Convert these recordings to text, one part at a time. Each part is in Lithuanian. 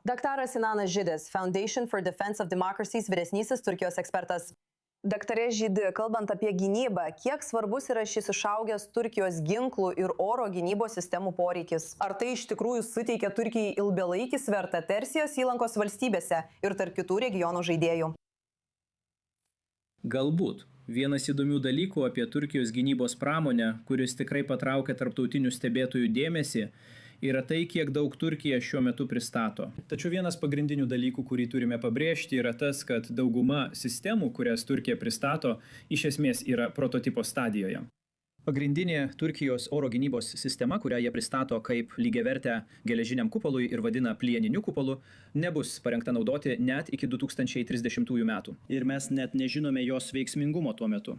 Daktaras Sinanas Židis, Foundation for Defense of Democracies vyresnysis Turkijos ekspertas. Daktare Židi, kalbant apie gynybą, kiek svarbus yra šis išaugęs Turkijos ginklų ir oro gynybos sistemų poreikis? Ar tai iš tikrųjų suteikia Turkijai ilgalaikį svertą Persijos įlankos valstybėse ir tarp kitų regionų žaidėjų? Galbūt. Vienas įdomių dalykų apie Turkijos gynybos pramonę, kuris tikrai patraukia tarptautinių stebėtojų dėmesį, yra tai, kiek daug Turkija šiuo metu pristato. Tačiau vienas pagrindinių dalykų, kurį turime pabrėžti, yra tas, kad dauguma sistemų, kurias Turkija pristato, iš esmės yra prototipo stadijoje. Pagrindinė Turkijos oro gynybos sistema, kurią jie pristato kaip lygiavertę geležiniam kupolui ir vadina plieniniu kupolu, nebus parengta naudoti net iki 2030 metų. Ir mes net nežinome jos veiksmingumo tuo metu.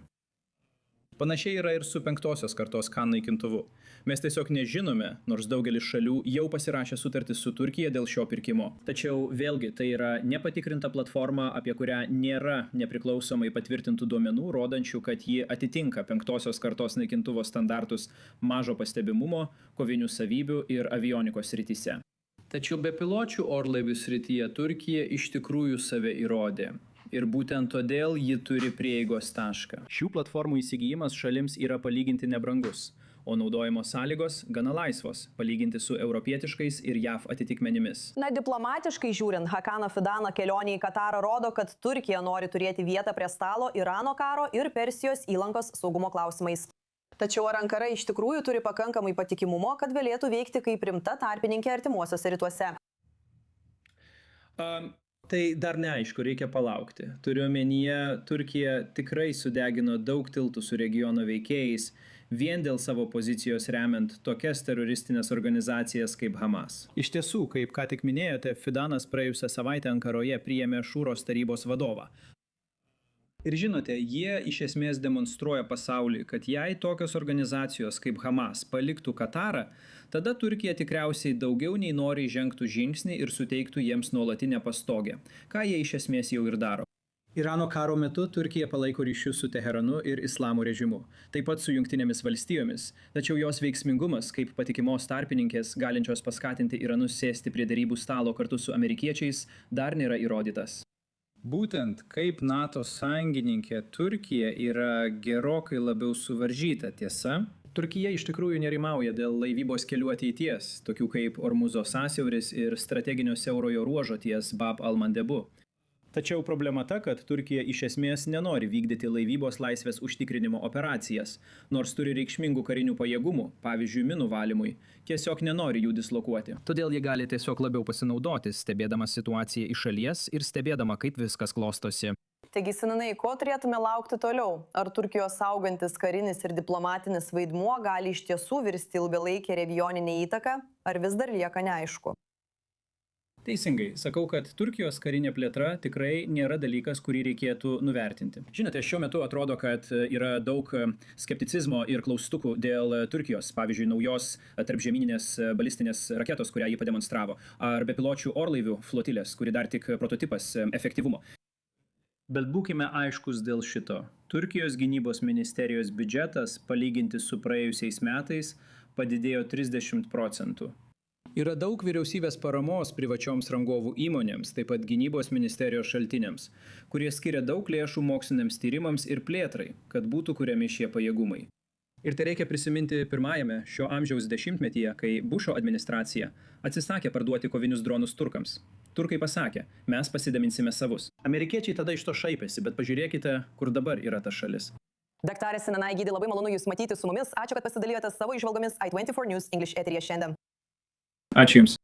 Panašiai yra ir su 5-osios kartos Kan naikintuvu. Mes tiesiog nežinome, nors daugelis šalių jau pasirašė sutartis su Turkija dėl šio pirkimo. Tačiau vėlgi tai yra nepatikrinta platforma, apie kurią nėra nepriklausomai patvirtintų duomenų, rodančių, kad ji atitinka 5-osios kartos naikintuvo standartus mažo pastebimumo, kovinių savybių ir avionikos srityse. Tačiau bepiločių orlaivių srityje Turkija iš tikrųjų save įrodė. Ir būtent todėl ji turi prieigos tašką. Šių platformų įsigijimas šalims yra palyginti nebrangus, o naudojimo sąlygos gana laisvos, palyginti su europietiškais ir JAV atitikmenimis. Diplomatiškai žiūrint, Hakano Fidano kelionė į Katarą rodo, kad Turkija nori turėti vietą prie stalo Irano karo ir Persijos įlankos saugumo klausimais. Tačiau ar Ankara iš tikrųjų turi pakankamai patikimumo, kad galėtų veikti kaip rimta tarpininkė artimuosiuose rytuose? Tai dar neaišku, reikia palaukti. Turiu omenyje, Turkija tikrai sudegino daug tiltų su regiono veikėjais, vien dėl savo pozicijos remiant tokias teroristinės organizacijas kaip Hamas. Iš tiesų, kaip ką tik minėjote, Fidanas praėjusią savaitę Ankaroje priėmė Šūros tarybos vadovą. Ir žinote, jie iš esmės demonstruoja pasauliui, kad jei tokios organizacijos kaip Hamas paliktų Katarą, tada Turkija tikriausiai daugiau nei noriai žengtų žingsnį ir suteiktų jiems nuolatinę pastogę, ką jie iš esmės jau ir daro. Irano karo metu Turkija palaiko ryšius su Teheranu ir Islamo režimu, taip pat su Jungtinėmis valstijomis, tačiau jos veiksmingumas kaip patikimos tarpininkės, galinčios paskatinti Iranus sėsti prie derybų stalo kartu su amerikiečiais, dar nėra įrodytas. Būtent kaip NATO sąjungininkė Turkija yra gerokai labiau suvaržyta, tiesa. Turkija iš tikrųjų nerimauja dėl laivybos kelių ateities, tokių kaip Ormuzo sąsiauris ir strateginio siaurojo ruožo ties Bab al-Mandebu. Tačiau problema ta, kad Turkija iš esmės nenori vykdyti laivybos laisvės užtikrinimo operacijas, nors turi reikšmingų karinių pajėgumų, pavyzdžiui, minų valymui, tiesiog nenori jų dislokuoti. Todėl ji gali tiesiog labiau pasinaudoti, stebėdama situaciją iš šalies ir stebėdama, kaip viskas klostosi. Taigi, Sinanai, ko turėtume laukti toliau? Ar Turkijos augantis karinis ir diplomatinis vaidmuo gali iš tiesų virsti ilgalaikę regioninę įtaką, ar vis dar lieka neaišku? Teisingai. Sakau, kad Turkijos karinė plėtra tikrai nėra dalykas, kurį reikėtų nuvertinti. Žinote, šiuo metu atrodo, kad yra daug skepticizmo ir klaustukų dėl Turkijos, pavyzdžiui, naujos tarpžemyninės balistinės raketos, kurią ji pademonstravo, ar bepiločių orlaivių flotilės, kuri dar tik prototipas efektyvumo. Bet būkime aiškus dėl šito. Turkijos gynybos ministerijos biudžetas, palyginti su praėjusiais metais, padidėjo 30%. Yra daug vyriausybės paramos privačioms rangovų įmonėms, taip pat gynybos ministerijos šaltiniams, kurie skiria daug lėšų moksliniams tyrimams ir plėtrai, kad būtų kuriami šie pajėgumai. Ir tai reikia prisiminti pirmajame šio amžiaus dešimtmetyje, kai Bušo administracija atsisakė parduoti kovinius dronus turkams. Turkai pasakė, mes pasidaminsime savus. Amerikiečiai tada iš to šaipėsi, bet pažiūrėkite, kur dabar yra ta šalis. Daktarė Sinanai Židi, labai malonu Jūs matyti su mumis. Ačiū, kad pasidalijote savo įžvalgomis i24 News English eteryje šiandien. Ačiū Jums.